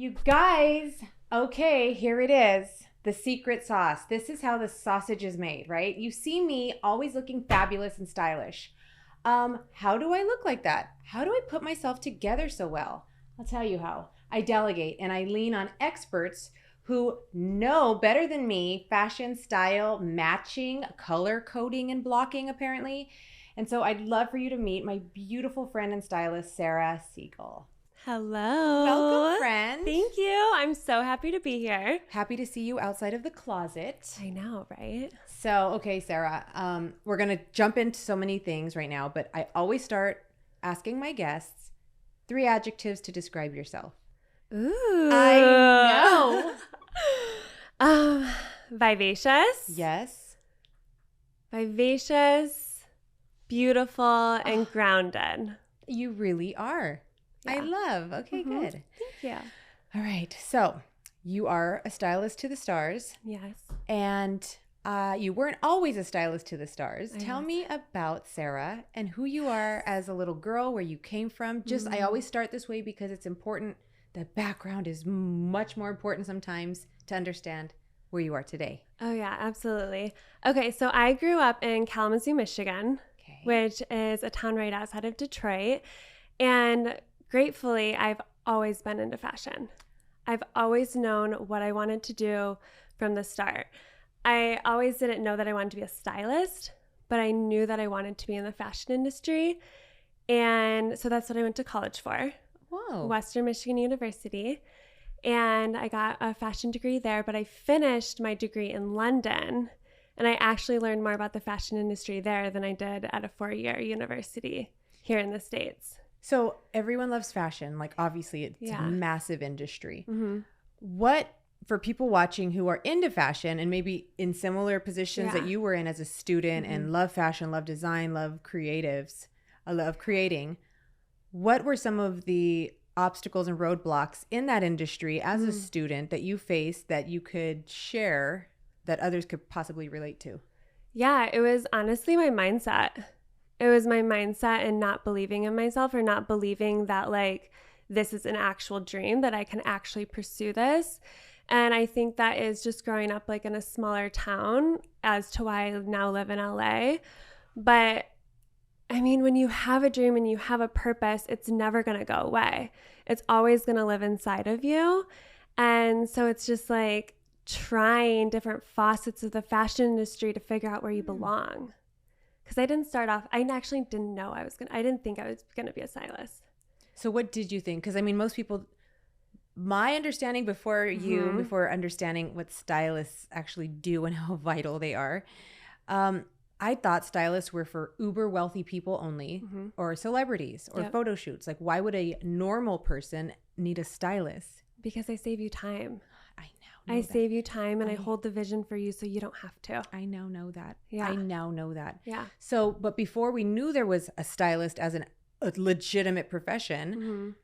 You guys, okay, here it is. The secret sauce. This is how the sausage is made, right? You see me always looking fabulous and stylish. How do I look like that? How do I put myself together so well? I'll tell you how. I delegate and I lean on experts who know better than me fashion, style, matching, color coding, and blocking, apparently. And so I'd love for you to meet my beautiful friend and stylist, Sara Siegel. Hello. Welcome, friend. Thank you. I'm so happy to be here. Happy to see you outside of the closet. I know, right? So, okay, Sara, we're going to jump into so many things right now, but I always start asking my guests 3 adjectives to describe yourself. Ooh. I know. Vivacious. Yes. Vivacious, beautiful, and grounded. You really are. Yeah. I love. Okay, good. Thank you. All right. So, you are a stylist to the stars. Yes. And you weren't always a stylist to the stars. I Tell was. me about Sara and who you are as a little girl, where you came from. I always start this way because it's important. The background is much more important sometimes to understand where you are today. Oh, yeah, absolutely. Okay, so I grew up in Kalamazoo, Michigan, Okay. which is a town right outside of Detroit. And gratefully, I've always been into fashion. I've always known what I wanted to do from the start. I always didn't know that I wanted to be a stylist, but I knew that I wanted to be in the fashion industry. And so that's what I went to college for, Whoa. Western Michigan University. And I got a fashion degree there, but I finished my degree in London. And I actually learned more about the fashion industry there than I did at a 4-year university here in the States. So everyone loves fashion. Like, obviously, it's Yeah. a massive industry. Mm-hmm. What, for people watching who are into fashion and maybe in similar positions Yeah. that you were in as a student and love fashion, love design, love creatives, love creating, what were some of the obstacles and roadblocks in that industry as a student that you faced that you could share that others could possibly relate to? Yeah, it was honestly my mindset. It was my mindset and not believing in myself, or not believing that like this is an actual dream, that I can actually pursue this. And I think that is just growing up like in a smaller town as to why I now live in LA. But I mean, when you have a dream and you have a purpose, it's never going to go away. It's always going to live inside of you. And so it's just like trying different facets of the fashion industry to figure out where you belong. Because I didn't start off, I actually didn't know I didn't think I was going to be a stylist. So what did you think? Because I mean, most people, my understanding before understanding what stylists actually do and how vital they are, I thought stylists were for uber wealthy people only, or celebrities, or photo shoots. Like, why would a normal person need a stylist? Because I save you time. I save you time, and I hold the vision for you so you don't have to. I now know that. Yeah. I now know that. Yeah. So, but before we knew there was a stylist as a legitimate profession,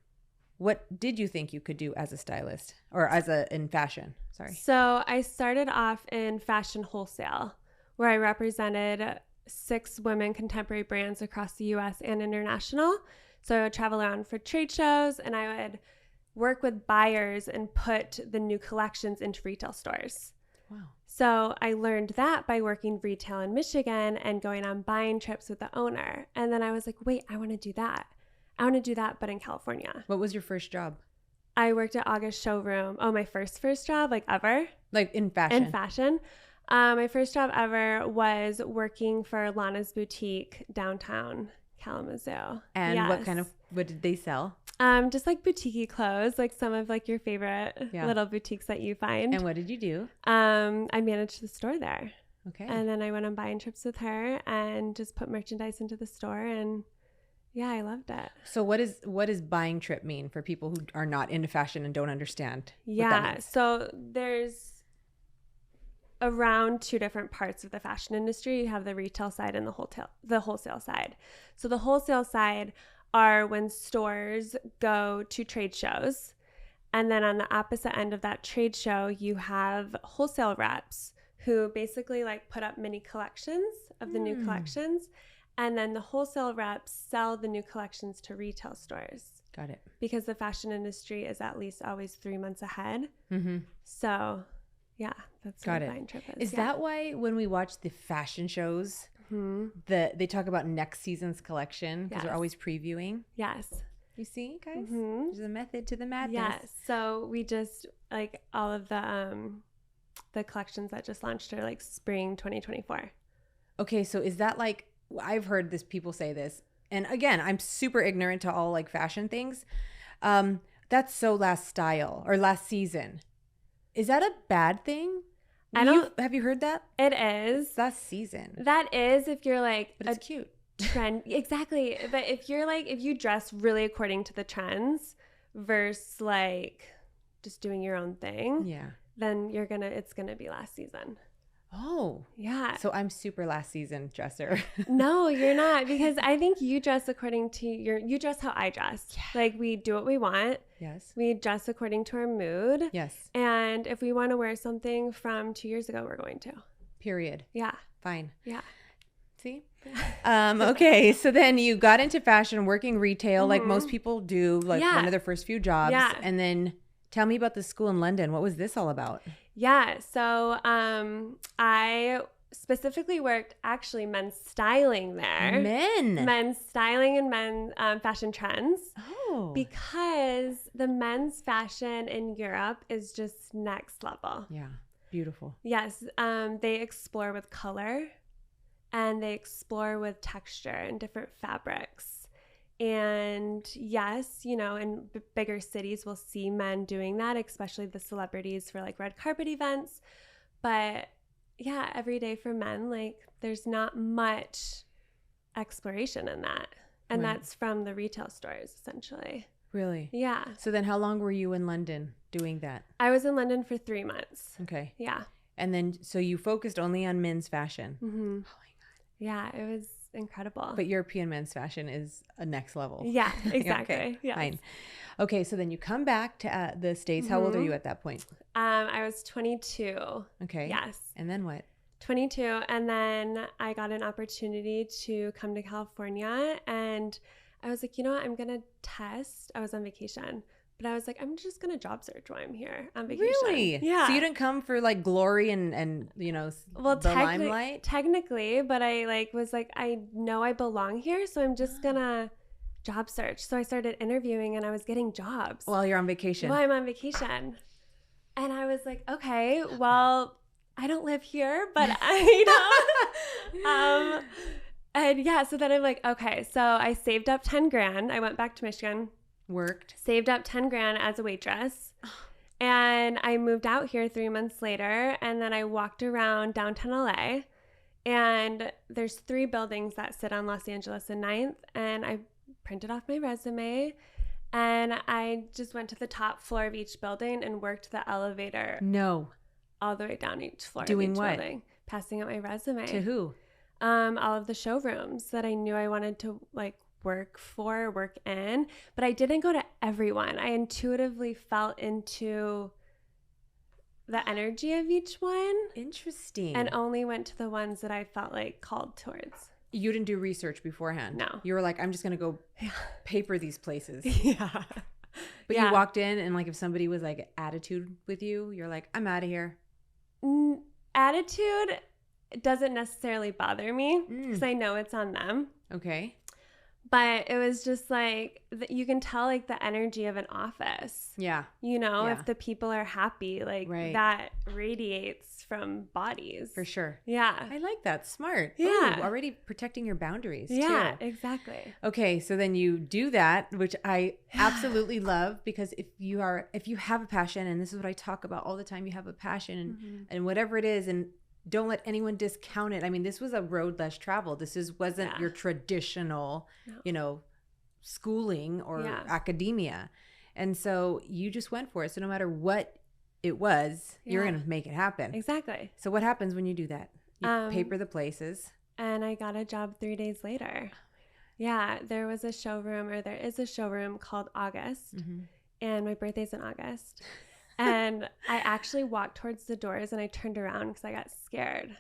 what did you think you could do as a stylist, or in fashion? Sorry. So I started off in fashion wholesale, where I represented 6 women contemporary brands across the US and international. So I would travel around for trade shows, and I would work with buyers and put the new collections into retail stores. Wow. So I learned that by working retail in Michigan and going on buying trips with the owner. And then I was like, wait, I want to do that. I want to do that, but in California. What was your first job? I worked at August Showroom. Oh, my first job, like ever. Like in fashion? In fashion. My first job ever was working for Lana's Boutique downtown Kalamazoo. And what did they sell? Just like boutique-y clothes, like some of like your favorite little boutiques that you find. And what did you do? I managed the store there. Okay. And then I went on buying trips with her and just put merchandise into the store, and yeah, I loved it. So what does buying trip mean for people who are not into fashion and don't understand what that Yeah, means? so there's around 2 different parts of the fashion industry. You have the retail side and the wholesale side. So the wholesale side are when stores go to trade shows. And then on the opposite end of that trade show, you have wholesale reps who basically like put up mini collections of the new collections. And then the wholesale reps sell the new collections to retail stores. Got it. because the fashion industry is at least always 3 months ahead. Mm-hmm. So, yeah, that's Got what it. my trip is. Is that why when we watch the fashion shows, they talk about next season's collection because they're Yes. always previewing? Yes. You see, guys? Mm-hmm. There's a method to the madness. Yes. So we just like all of the collections that just launched are like spring 2024. Okay, so is that like, I've heard this, people say this, and again, I'm super ignorant to all like fashion things. That's so last style or last season. Is that a bad thing? Have you heard that? It is. Last season. That is if you're like But it's cute. trend. Exactly. But if you're like, if you dress really according to the trends versus like just doing your own thing, Yeah. then it's gonna be last season. Oh. Yeah. So I'm super last season dresser. No, you're not, because I think you dress according to you dress how I dress. Yeah. Like we do what we want. Yes. We dress according to our mood. Yes. And if we want to wear something from 2 years ago, we're going to. Period. Yeah. Fine. Yeah. See? Okay. So then you got into fashion, working retail, like most people do, like Yeah. one of their first few jobs. Yeah. And then tell me about the school in London. What was this all about? Yeah. So I specifically worked actually men's styling there. Men's styling and men's fashion trends. Oh. Because the men's fashion in Europe is just next level. Yeah. Beautiful. Yes. They explore with color and they explore with texture and different fabrics. And yes, you know, in bigger cities, we'll see men doing that, especially the celebrities for like red carpet events. But yeah, every day for men, like there's not much exploration in that. And Right. that's from the retail stores, essentially. Really? Yeah. So then how long were you in London doing that? I was in London for 3 months. Okay. Yeah. And then, so you focused only on men's fashion. Mm-hmm. Oh my God. Yeah, it was incredible. But European men's fashion is a next level. Yeah, exactly. Okay, Yes. fine. Okay, so then you come back to the States. How old are you at that point? I was 22. Okay. Yes. And then what? 22. And then I got an opportunity to come to California. And I was like, you know what? I'm going to test. I was on vacation. But I was like, I'm just going to job search while I'm here on vacation. Really? Yeah. So you didn't come for like glory and you know, the limelight? Technically, but I was like, I know I belong here, so I'm just going to job search. So I started interviewing and I was getting jobs. While you're on vacation. While I'm on vacation. And I was like, okay, well, I don't live here, but and yeah, so then I'm like, okay, so I saved up 10 grand. I went back to Michigan. Worked. Saved up 10 grand as a waitress. And I moved out here 3 months later. And then I walked around downtown LA. And there's 3 buildings that sit on Los Angeles and 9th. And I printed off my resume. And I just went to the top floor of each building and worked the elevator No. all the way down each floor Doing of each what? building. Passing out my resume. To who? All of the showrooms that I knew I wanted to like work in, but I didn't go to everyone. I intuitively felt into the energy of each one. Interesting. And only went to the ones that I felt like called towards. You didn't do research beforehand? No. You were like, I'm just going to go paper these places. Yeah. But you walked in and like if somebody was like attitude with you, you're like, I'm out of here. Attitude doesn't necessarily bother me because I know it's on them. Okay. But it was just like, you can tell like the energy of an office. Yeah. You know, Yeah. if the people are happy, like Right. that radiates from bodies. For sure. Yeah. I like that. Smart. Yeah. Ooh, already protecting your boundaries Yeah, too. exactly. Okay, so then you do that, which I absolutely love because if you have a passion, and this is what I talk about all the time, you have a passion and whatever it is, and don't let anyone discount it. I mean, this was a road less traveled. Wasn't your traditional, schooling or academia. And so you just went for it. So no matter what it was, you're going to make it happen. Exactly. So what happens when you do that? You paper the places. And I got a job 3 days later. Yeah, there is a showroom called August. Mm-hmm. And my birthday's in August. And I actually walked towards the doors and I turned around because I got scared.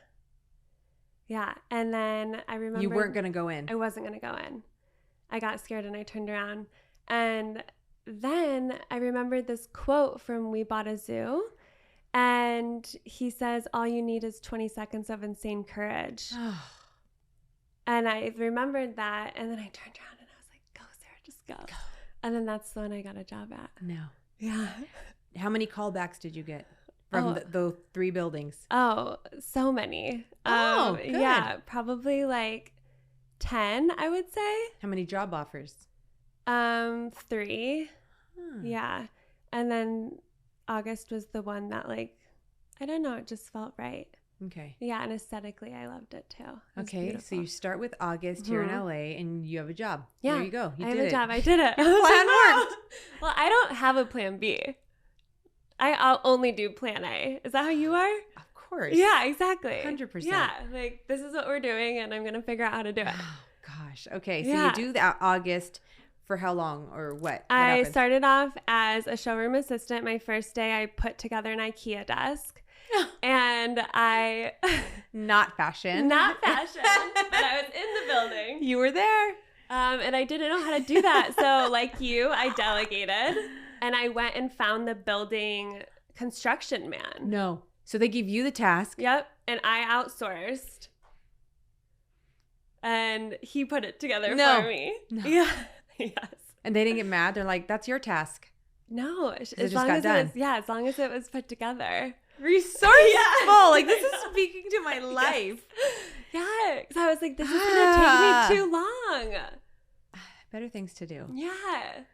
Yeah. And then I remember You weren't going to go in. I wasn't going to go in. I got scared and I turned around. And then I remembered this quote from We Bought a Zoo. And he says, all you need is 20 seconds of insane courage. And I remembered that. And then I turned around and I was like, go, Sarah, just go. And then that's the one I got a job at. No. Yeah. How many callbacks did you get from the 3 buildings? Oh, so many. Oh, good. Yeah, probably like 10, I would say. How many job offers? 3. Yeah. And then August was the one that, like, I don't know, it just felt right. Okay. Yeah, and aesthetically, I loved it too. Okay, beautiful. so you start with August here in LA, and you have a job. Yeah. There you go. You I did have it. a job. I did it. Your plan worked. Well, I don't have a plan B. I'll only do plan A. Is that how you are? Of course. Yeah, exactly. 100%. Yeah, like this is what we're doing, and I'm going to figure out how to do it. Oh, gosh. Okay, so Yeah. you do that August for how long or what? I happened? started off as a showroom assistant. My first day, I put together an IKEA desk. And I... Not fashion. Not fashion, but I was in the building. You were there. And I didn't know how to do that. So like you, I delegated. And I went and found the building construction man. No. So they give you the task. Yep. And I outsourced. And he put it together No. for me. No. Yeah. Yes. And they didn't get mad. They're like, that's your task. No. As just long got as done. it was, as long as it was put together. Resourceful. Like, this is speaking to my life. Yeah. Because I was like, this is going to take me too long. Better things to do. Yeah.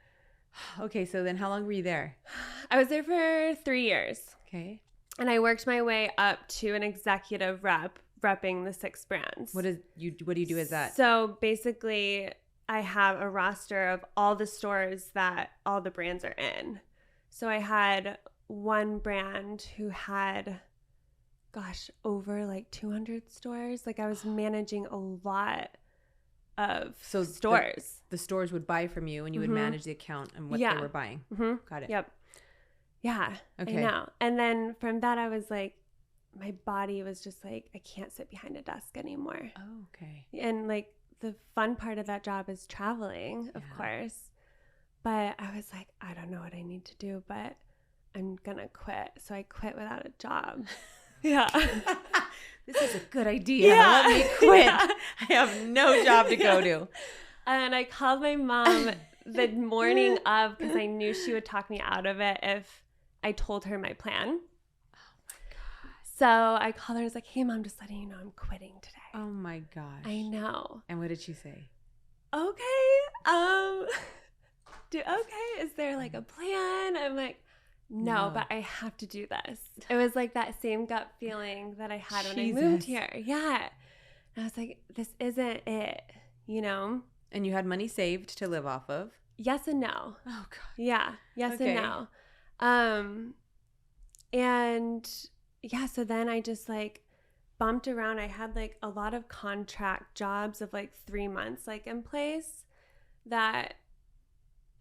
Okay, so then how long were you there? I was there for 3 years. Okay. And I worked my way up to an executive repping the 6 brands. What do you do as that? So basically, I have a roster of all the stores that all the brands are in. So I had one brand who had, over like 200 stores. Like I was managing a lot of stores. The stores would buy from you and you would manage the account and what they were buying. Mm-hmm. Got it. Yep. Yeah. Okay. I know. And then from that, I was like, my body was just like, I can't sit behind a desk anymore. Oh, okay. And like the fun part of that job is traveling, of course. But I was like, I don't know what I need to do, but I'm going to quit. So I quit without a job. Yeah. This is a good idea. Let me quit. Yeah. I have no job to go to. And I called my mom the morning of because I knew she would talk me out of it if I told her my plan. Oh my God. So I called her and was like, hey, Mom, just letting you know I'm quitting today. Oh my gosh. I know. And what did she say? Okay. Is there like a plan? I'm like, no, but I have to do this. It was like that same gut feeling that I had when I moved here. Yeah. And I was like, this isn't it, you know? And you had money saved to live off of? Yes and no. Oh, God. Yeah. Yes and no. And yeah, so then I just like bumped around. I had like a lot of contract jobs of like 3 months like in place that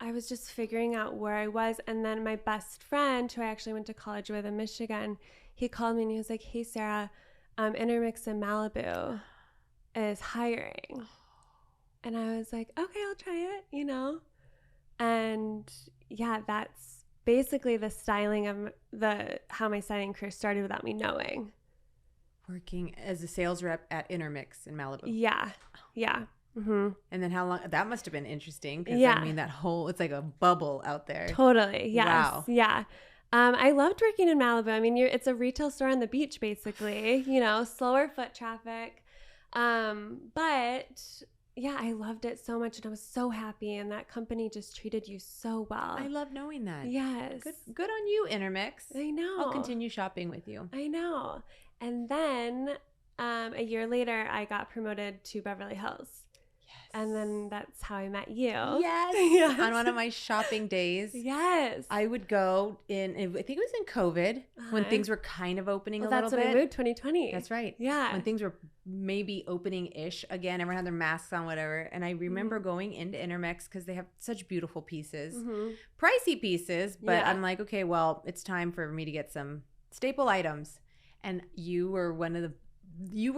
I was just figuring out where I was. And then my best friend, who I actually went to college with in Michigan, he called me and he was like, hey, Sarah, Intermix in Malibu is hiring. And I was like, okay, I'll try it, you know? And yeah, that's basically the styling of how my styling career started without me knowing. Working as a sales rep at Intermix in Malibu. Yeah. Yeah. Mm-hmm. And then how long? That must have been interesting. Because Yeah. I mean, it's like a bubble out there. Totally. Yes. Wow. Yeah. I loved working in Malibu. I mean, it's a retail store on the beach, basically, you know, slower foot traffic. But yeah, I loved it so much and I was so happy. And that company just treated you so well. I love knowing that. Yes. Good on you, Intermix. I know. I'll continue shopping with you. I know. And then a year later, I got promoted to Beverly Hills. And then that's how I met you. Yes. Yes. On one of my shopping days. Yes. I would go I think it was in COVID when things were kind of opening a little bit. That's when I moved, 2020. That's right. Yeah. When things were maybe opening-ish again. Everyone had their masks on, whatever. And I remember going into Intermix because they have such beautiful pieces. Mm-hmm. Pricey pieces. But Yeah. I'm like, okay, well, it's time for me to get some staple items. And you were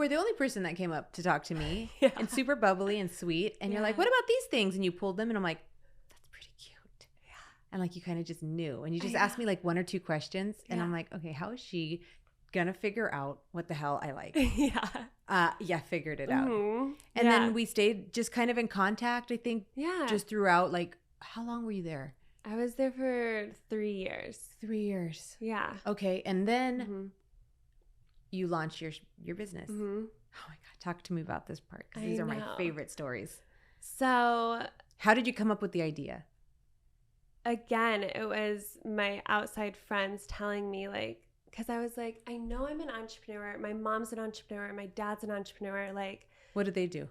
the only person that came up to talk to me. Yeah. And super bubbly and sweet. And you're like, what about these things? And you pulled them and I'm like, that's pretty cute. and like you kind of just knew, and you just asked me like one or two questions, and I'm like, okay, how is she gonna figure out what the hell I like? Figured it out. And then we stayed just kind of in contact, I think, just throughout. Like, how long were you there? I was there for 3 years. 3 years. Yeah. Okay, and then you launched your business. Oh my God, talk to me about this part, because these are my favorite stories. So how did you come up with the idea? Again, it was my outside friends telling me, like, because I was like, I know I'm an entrepreneur. My mom's an entrepreneur. My dad's an entrepreneur. Like, what did they do?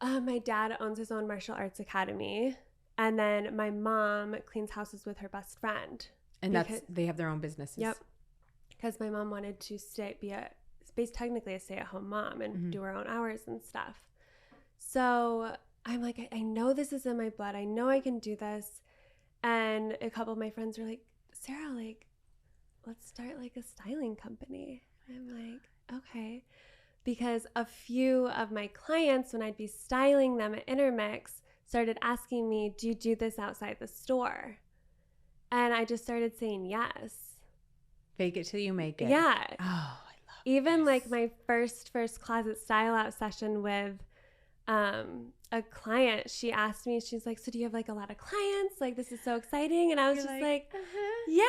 My dad owns his own martial arts academy. And then my mom cleans houses with her best friend. And they have their own businesses. Yep. Because my mom wanted to technically a stay-at-home mom and do her own hours and stuff. So I'm like, I know this is in my blood. I know I can do this. And a couple of my friends were like, Sarah, like, let's start like a styling company. I'm like, okay. Because a few of my clients, when I'd be styling them at Intermix, started asking me, do you do this outside the store? And I just started saying yes. Fake it till you make it. Yeah. Oh, I love Even like my first closet style out session with a client, she asked me, she's like, so do you have like a lot of clients? Like, this is so exciting. And I was like, yeah.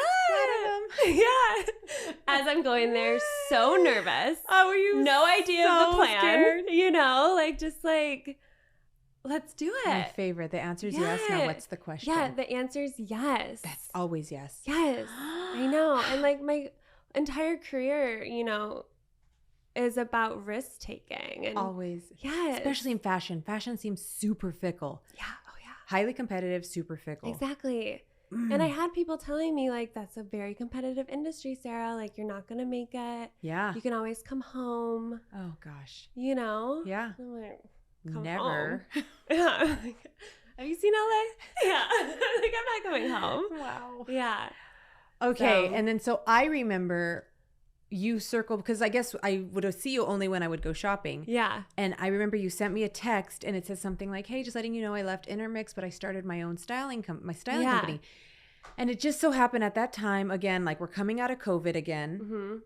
Yeah. As I'm going there, so nervous. Oh, were you no idea of the plan. Scared. You know, like just like, let's do it. My favorite. The answer is yes. Now what's the question? Yeah, the answer is yes. That's always yes. Yes. I know. And like my entire career, you know, is about risk taking. And always. Yes. Especially in fashion. Fashion seems super fickle. Yeah. Oh yeah. Highly competitive, super fickle. Exactly. And I had people telling me, like, that's a very competitive industry, Sarah. Like, you're not going to make it. Yeah. You can always come home. Oh, gosh. You know? Yeah. I'm like, never. Yeah. Have you seen LA? Yeah. Like, I'm not going home. Wow. Yeah. Okay. And then so I remember you circled, because I guess I would see you only when I would go shopping. Yeah. And I remember you sent me a text and it says something like, hey, just letting you know I left Intermix, but I started my own styling company. And it just so happened at that time, again, like we're coming out of COVID again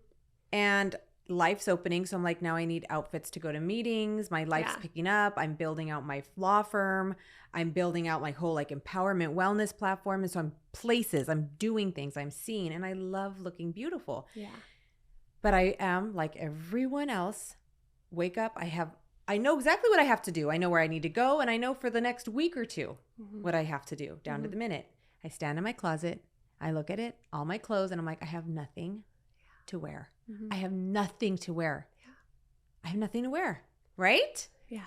and life's opening. So I'm like, now I need outfits to go to meetings. My life's picking up. I'm building out my law firm. I'm building out my whole like empowerment wellness platform. And so I'm doing things, I'm seeing, and I love looking beautiful. Yeah. But I am like everyone else. Wake up. I know exactly what I have to do. I know where I need to go. And I know for the next week or two what I have to do down to the minute. I stand in my closet. I look at it, all my clothes, and I'm like, I have nothing to wear. I have nothing to wear. Yeah. I have nothing to wear. Right? Yes.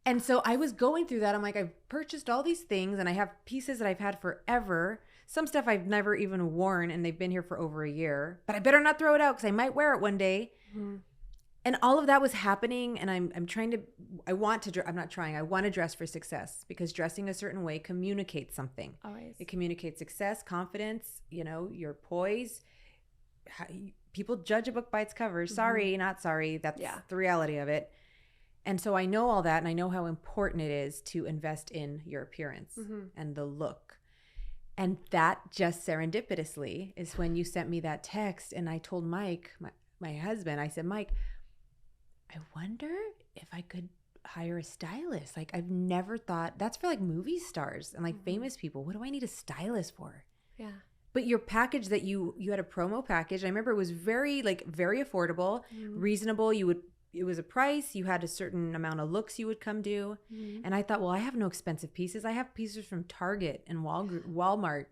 And so I was going through that. I'm like, I've purchased all these things and I have pieces that I've had forever. Some stuff I've never even worn and they've been here for over a year, but I better not throw it out because I might wear it one day. And all of that was happening. And I want to dress for success, because dressing a certain way communicates something. Always. It communicates success, confidence, you know, your poise. People judge a book by its cover. Sorry, not sorry. That's the reality of it. And so I know all that, and I know how important it is to invest in your appearance and the look. And that just serendipitously is when you sent me that text, and I told Mike, my husband, I said, Mike, I wonder if I could hire a stylist. Like, I've never thought, that's for like movie stars and like famous people. What do I need a stylist for? Yeah. But your package that you had a promo package. I remember it was very affordable, reasonable. It was a price. You had a certain amount of looks you would come do. And I thought, well, I have no expensive pieces. I have pieces from Target and Walmart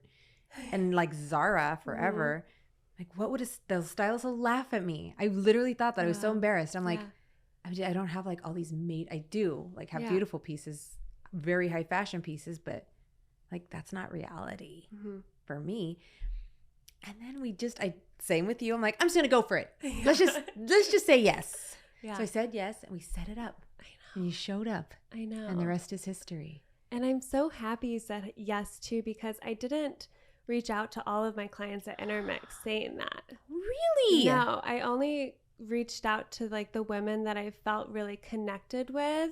and like Zara forever. Like, what would the stylist will laugh at me? I literally thought that. I was so embarrassed. I'm like, I don't have like all these I do like have beautiful pieces, very high fashion pieces, but like that's not reality for me. And then same with you. I'm like, I'm just going to go for it. Let's just say yes. Yeah. So I said yes, and we set it up. I know. And you showed up. I know. And the rest is history. And I'm so happy you said yes, too, because I didn't reach out to all of my clients at Intermix saying that. Really? No, I only reached out to like the women that I felt really connected with.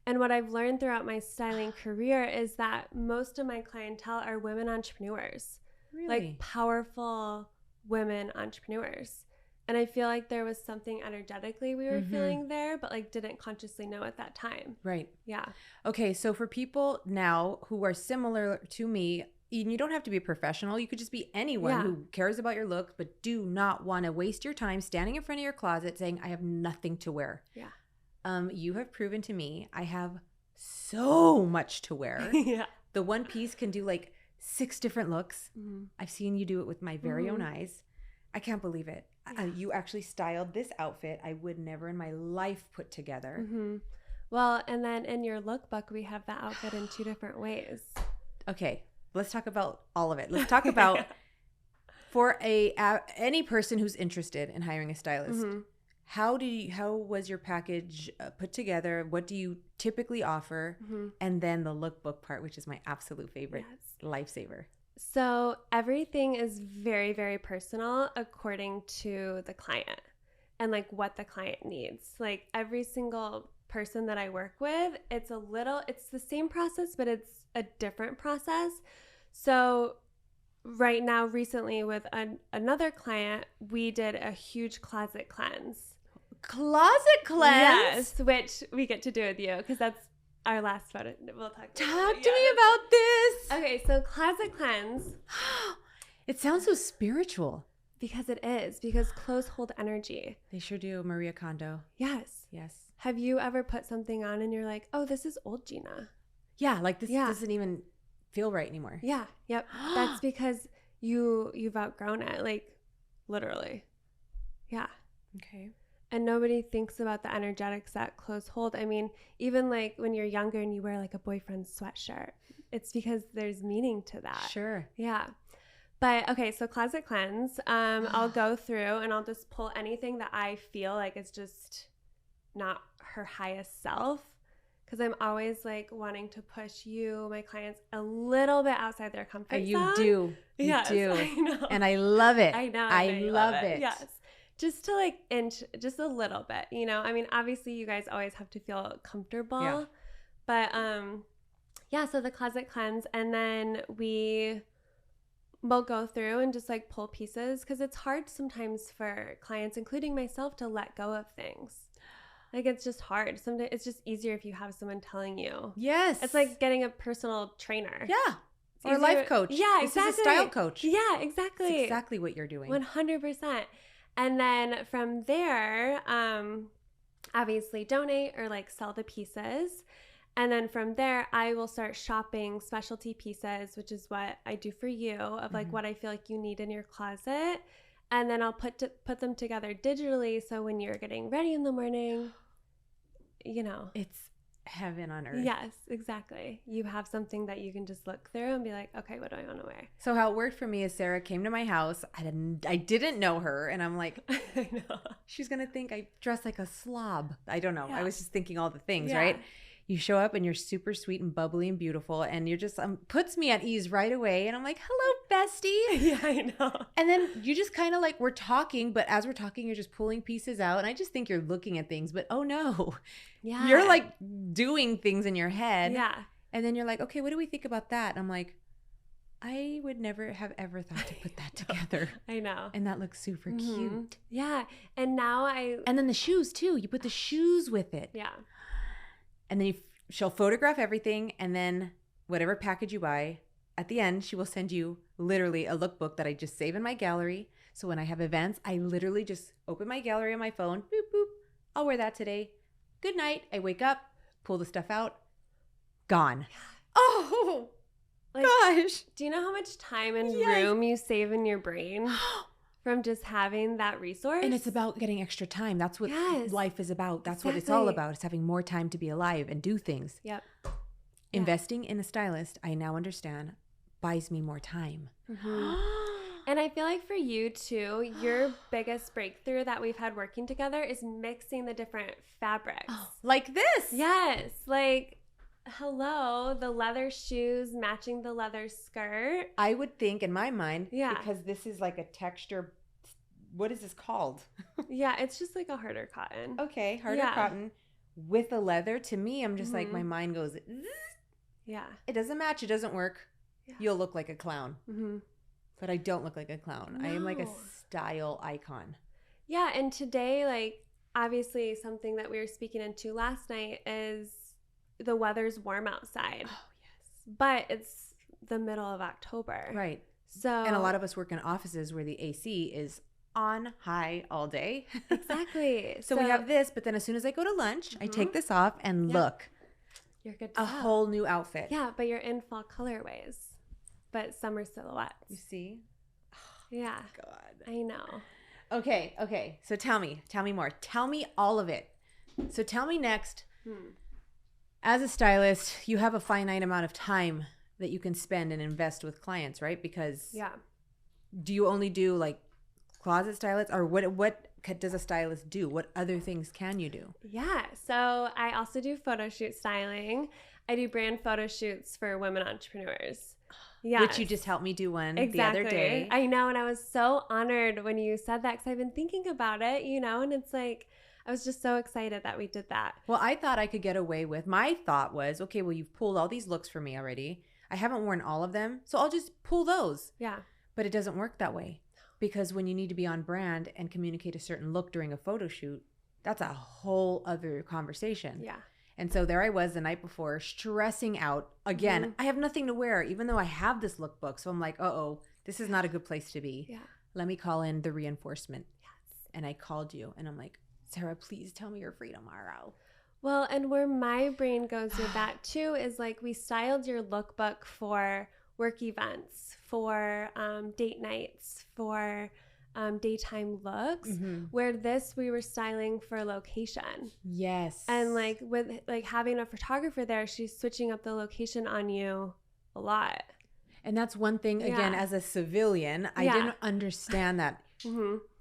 And what I've learned throughout my styling career is that most of my clientele are women entrepreneurs. Really? like powerful women entrepreneurs. And I feel like there was something energetically we were feeling there, but like didn't consciously know at that time. Right. Yeah. Okay, so for people now who are similar to me, and you don't have to be a professional. You could just be anyone who cares about your look, but do not want to waste your time standing in front of your closet saying, I have nothing to wear. Yeah. You have proven to me I have so much to wear. Yeah. The one piece can do like 6 different looks. I've seen you do it with my very own eyes. I can't believe it. Yeah. You actually styled this outfit I would never in my life put together. Well, and then in your lookbook, we have that outfit in 2 different ways. Okay, let's talk about all of it. Let's talk about for any person who's interested in hiring a stylist. How was your package put together? What do you typically offer? And then the lookbook part, which is my absolute favorite, lifesaver. So everything is very, very personal according to the client and like what the client needs. Like every single person that I work with, it's the same process, but it's a different process. So right now, recently with another client, we did a huge closet cleanse. Closet cleanse? Yes, which we get to do with you because that's our last photo. We'll talk to me about this. Okay, so closet cleanse. It sounds so spiritual. Because it is. Because clothes hold energy. They sure do. Maria Kondo. Yes. Yes. Have you ever put something on and you're like, oh, this is old Gina? Yeah, like this doesn't even feel right anymore. Yeah. Yep. That's because you've outgrown it. Like literally. Yeah. Okay. And nobody thinks about the energetics that clothes hold. I mean, even like when you're younger and you wear like a boyfriend's sweatshirt, it's because there's meaning to that. Sure. Yeah. But okay, so closet cleanse. I'll go through and I'll just pull anything that I feel like is just not her highest self. Because I'm always like wanting to push my clients, a little bit outside their comfort zone. You do. Yes, you do. I know. And I love it. I know. I love it. Yes. Just to like inch just a little bit, you know. I mean, obviously you guys always have to feel comfortable. Yeah. But so the closet cleanse, and then we'll go through and just like pull pieces because it's hard sometimes for clients, including myself, to let go of things. Like it's just hard. Sometimes it's just easier if you have someone telling you. Yes. It's like getting a personal trainer. Yeah. Or a life coach. Yeah, this exactly. This is a style coach. Yeah, exactly. That's exactly what you're doing. 100%. And then from there, obviously donate or like sell the pieces. And then from there, I will start shopping specialty pieces, which is what I do for you, of like what I feel like you need in your closet. And then I'll put them together digitally. So when you're getting ready in the morning, you know. It's heaven on earth. Yes, exactly. You have something that you can just look through and be like, okay, what do I want to wear? So how it worked for me is Sara came to my house. I didn't know her, and I'm like, I know. She's gonna think I dress like a slob. I don't know. Yeah. I was just thinking all the things, Yeah. right? You show up and you're super sweet and bubbly and beautiful, and you're just puts me at ease right away. And I'm like, hello, bestie. Yeah, I know. And then you just kind of like, we're talking, but as we're talking, you're just pulling pieces out. And I just think you're looking at things, but oh no. Yeah. You're like doing things in your head. Yeah. And then you're like, okay, what do we think about that? And I'm like, I would never have ever thought to put that together. I know. And that looks super cute. Yeah. And now And then the shoes too. You put the shoes with it. Yeah. And then she'll photograph everything, and then whatever package you buy, at the end, she will send you literally a lookbook that I just save in my gallery. So when I have events, I literally just open my gallery on my phone. Boop, boop. I'll wear that today. Good night. I wake up, pull the stuff out. Gone. Oh, like, gosh. Do you know how much time and room you save in your brain from just having that resource? And it's about getting extra time. That's what life is about. That's what it's all about. It's having more time to be alive and do things. Yep. Investing in a stylist, I now understand, buys me more time. And I feel like for you too, your biggest breakthrough that we've had working together is mixing the different fabrics. Like this. Yes. Like, hello, the leather shoes matching the leather skirt. I would think in my mind, Yeah. because this is like a texture, what is this called? Yeah, it's just like a harder cotton. Okay, harder cotton with a leather. To me, I'm just like, my mind goes, Yeah. it doesn't match, it doesn't work. Yeah. You'll look like a clown. But I don't look like a clown. I am like a No. style icon. Yeah, and today, like, obviously something that we were speaking into last night is the weather's warm outside. Oh, yes. But it's the middle of October. Right. So And a lot of us work in offices where the AC is on high all day. exactly. So we have this, but then as soon as I go to lunch, I take this off and look, you're good to a go. whole new outfit. Yeah, but you're in fall colorways, but summer silhouettes. You see? Yeah. God. I know. Okay. So tell me more. Tell me all of it. So tell me next, as a stylist, you have a finite amount of time that you can spend and invest with clients, right? Because do you only do like closet stylists, or what does a stylist do? What other things can you do? Yeah. So I also do photo shoot styling. I do brand photo shoots for women entrepreneurs. Yeah. Which you just helped me do one the other day. I know. And I was so honored when you said that, because I've been thinking about it, and it's like, I was just so excited that we did that. Well, I thought I could get away with, my thought was, okay, well, you've pulled all these looks for me already. I haven't worn all of them, so I'll just pull those. Yeah. But it doesn't work that way, because when you need to be on brand and communicate a certain look during a photo shoot, that's a whole other conversation. Yeah. And so there I was the night before, stressing out. Again, I have nothing to wear, even though I have this lookbook. So I'm like, this is not a good place to be. Yeah. Let me call in the reinforcement. Yes. And I called you, and I'm like, Sara, please tell me you're free tomorrow. Well, and where my brain goes with that too is like, we styled your lookbook for work events, for date nights, for daytime looks, where this we were styling for location. Yes. And like with like having a photographer there, she's switching up the location on you a lot. And that's one thing, again, as a civilian, I didn't understand that.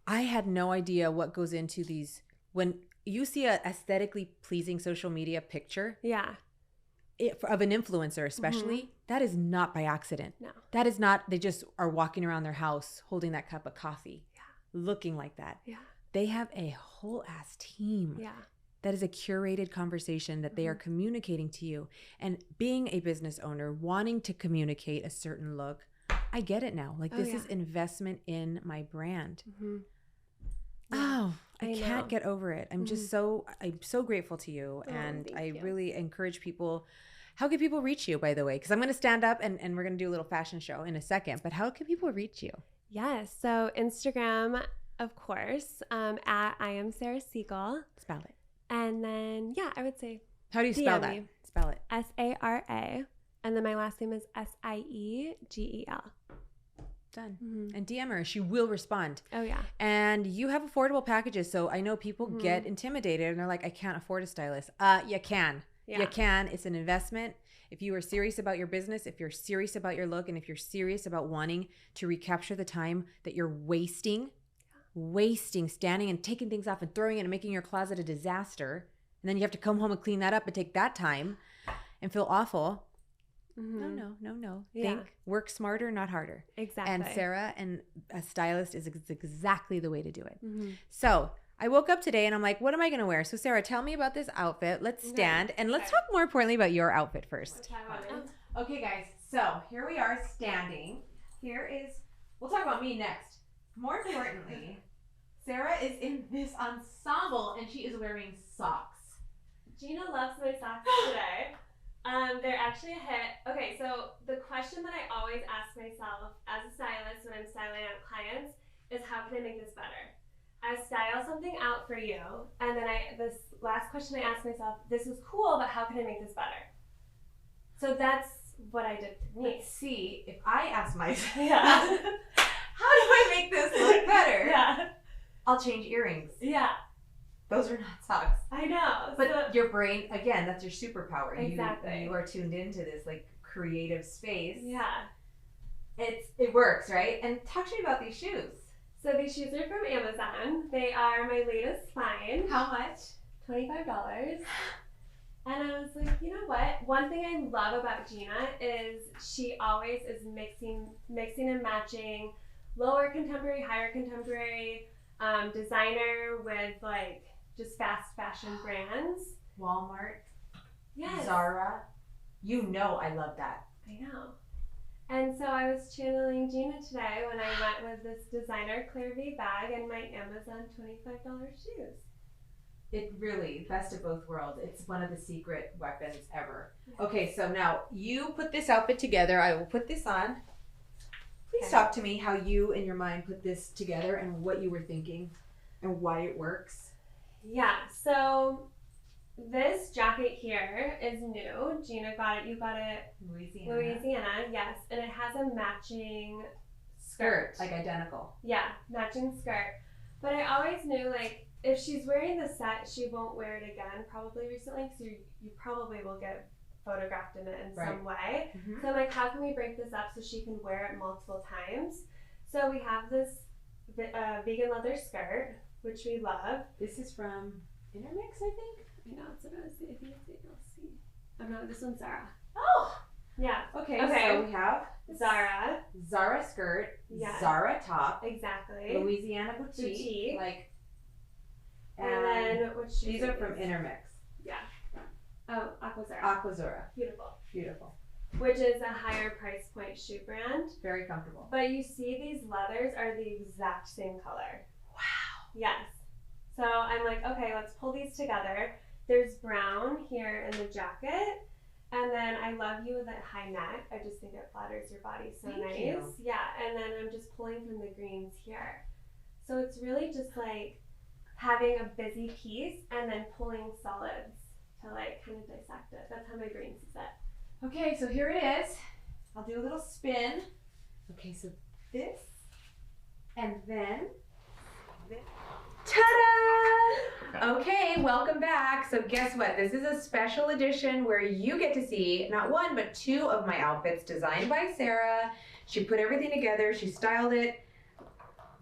I had no idea what goes into these. When you see a aesthetically pleasing social media picture of an influencer especially, that is not by accident. No. That is not, they just are walking around their house holding that cup of coffee, looking like that. Yeah. They have a whole ass team. Yeah. That is a curated conversation that they are communicating to you. And being a business owner, wanting to communicate a certain look, I get it now. Like, this is investment in my brand. Oh, I can't get over it. I'm just I'm so grateful to you. And I really encourage people. How can people reach you, by the way? Because I'm going to stand up and we're going to do a little fashion show in a second. But how can people reach you? Yes. So Instagram, of course, at I am Sara Siegel. Spell it. And then, I would say. How do you spell that? Spell it. Sara. And then my last name is Siegel. Done. And DM her. She will respond. Oh, yeah. And you have affordable packages. So I know people get intimidated and they're like, I can't afford a stylist. You can. Yeah. You can. It's an investment. If you are serious about your business, if you're serious about your look, and if you're serious about wanting to recapture the time that you're wasting standing and taking things off and throwing it and making your closet a disaster, and then you have to come home and clean that up and take that time and feel awful. No. Think, work smarter, not harder. Exactly. And Sara and a stylist is exactly the way to do it. So I woke up today and I'm like, what am I going to wear? So Sara, tell me about this outfit. Let's stand and let's talk more importantly about your outfit first. Okay, guys. So here we are standing. We'll talk about me next. More importantly, Sara is in this ensemble and she is wearing socks. Gina loves my socks today. They're actually a hit. Okay, so the question that I always ask myself as a stylist when I'm styling out clients is, how can I make this better? I style something out for you, and then this last question I ask myself, this is cool, but how can I make this better? So that's what I did for me. Let's see if I ask myself, Yeah. how do I make this look better? Yeah. I'll change earrings. Yeah. Those are not socks. I know. But your brain, again, that's your superpower. Exactly. You are tuned into this like creative space. Yeah. It works, right? And talk to me about these shoes. So these shoes are from Amazon. They are my latest find. How much? $25. And I was like, you know what? One thing I love about Gina is she always is mixing and matching lower contemporary, higher contemporary, designer with like just fast fashion brands. Walmart. Yes. Zara. You know I love that. I know. And so I was channeling Gina today when I went with this designer Claire V bag and my Amazon $25 shoes. It really, best of both worlds. It's one of the secret weapons ever. Okay, so now you put this outfit together. I will put this on. Please talk to me how you in your mind put this together and what you were thinking and why it works. Yeah, so this jacket here is new. Gina got it. You got it. Louisiana, yes. And it has a matching skirt. Like identical. Yeah, matching skirt. But I always knew, like, if she's wearing the set, she won't wear it again probably recently, because you probably will get photographed in it in some way. Mm-hmm. So I'm like, how can we break this up so she can wear it multiple times? So we have this vegan leather skirt, which we love. This is from Intermix, I think? I know, it's about, I think it's ALC. Oh no, this one's Zara. Oh! Yeah. Okay, so we have Zara skirt, yeah. Zara top. Exactly. Louisiana boutique. Like, and then what shoes? These are from Intermix. Yeah. Oh, Aquazora. Aquazora. Beautiful. Beautiful. Which is a higher price point shoe brand. Very comfortable. But you see these leathers are the exact same color. Wow. Yes. So I'm like, okay, let's pull these together. There's brown here in the jacket. And then I love you with that high neck. I just think it flatters your body so Thank nice. you. Yeah, and then I'm just pulling from the greens here. So it's really just like having a busy piece and then pulling solids to like kind of dissect it. That's how my brain sees it. Okay, so here it is. I'll do a little spin. Okay, so this, and then this. Ta-da! Okay, welcome back. So guess what? This is a special edition where you get to see not one, but two of my outfits designed by Sara. She put everything together. She styled it.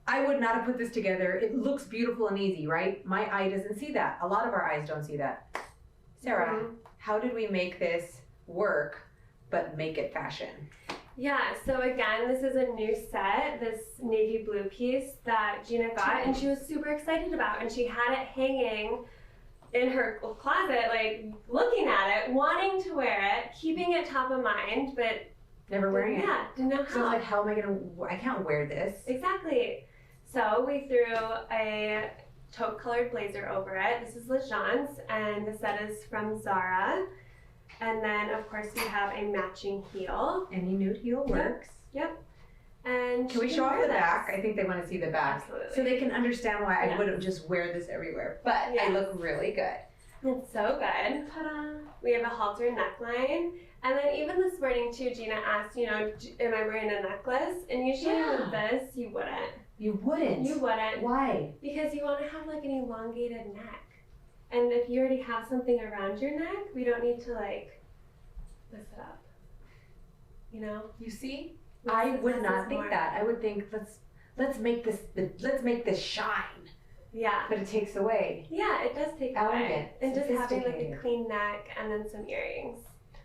I would not have put this together. It looks beautiful and easy, right? My eye doesn't see that. A lot of our eyes don't see that. Sara, how did we make this work, but make it fashion? Yeah, so again, this is a new set, this navy blue piece that Gina got, and she was super excited about, and she had it hanging in her closet, like looking at it, wanting to wear it, keeping it top of mind, but never wearing it. Yeah, didn't know how. So like, how am I can't wear this. Exactly. So we threw a taupe colored blazer over it. This is Lejean's, and the set is from Zara. And then, of course, we have a matching heel. Any nude heel works. Yep. And can we show off the back? I think they want to see the back. Absolutely. So they can understand why I wouldn't just wear this everywhere. But I look really good. It's so good. Ta-da. We have a halter neckline. And then even this morning, too, Gina asked, you know, am I wearing a necklace? And usually with this, you wouldn't. You wouldn't? You wouldn't. Why? Because you want to have, like, an elongated neck. And if you already have something around your neck, we don't need to like mess it up. You know? You see? I would not think that. I would think let's make this shine. Yeah. But it takes away. Yeah, it does take away. And just having like a clean neck and then some earrings.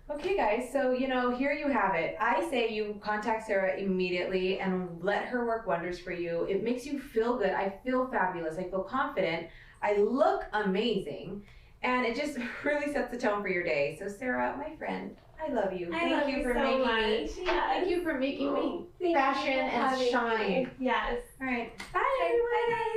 Okay guys, so you know, here you have it. I say you contact Sara immediately and let her work wonders for you. It makes you feel good. I feel fabulous. I feel confident. I look amazing, and it just really sets the tone for your day. So Sara, my friend, I love you. Thank you for making me. Thank you for making me fashion and shine. Yes. All right. Bye everyone. Bye guys.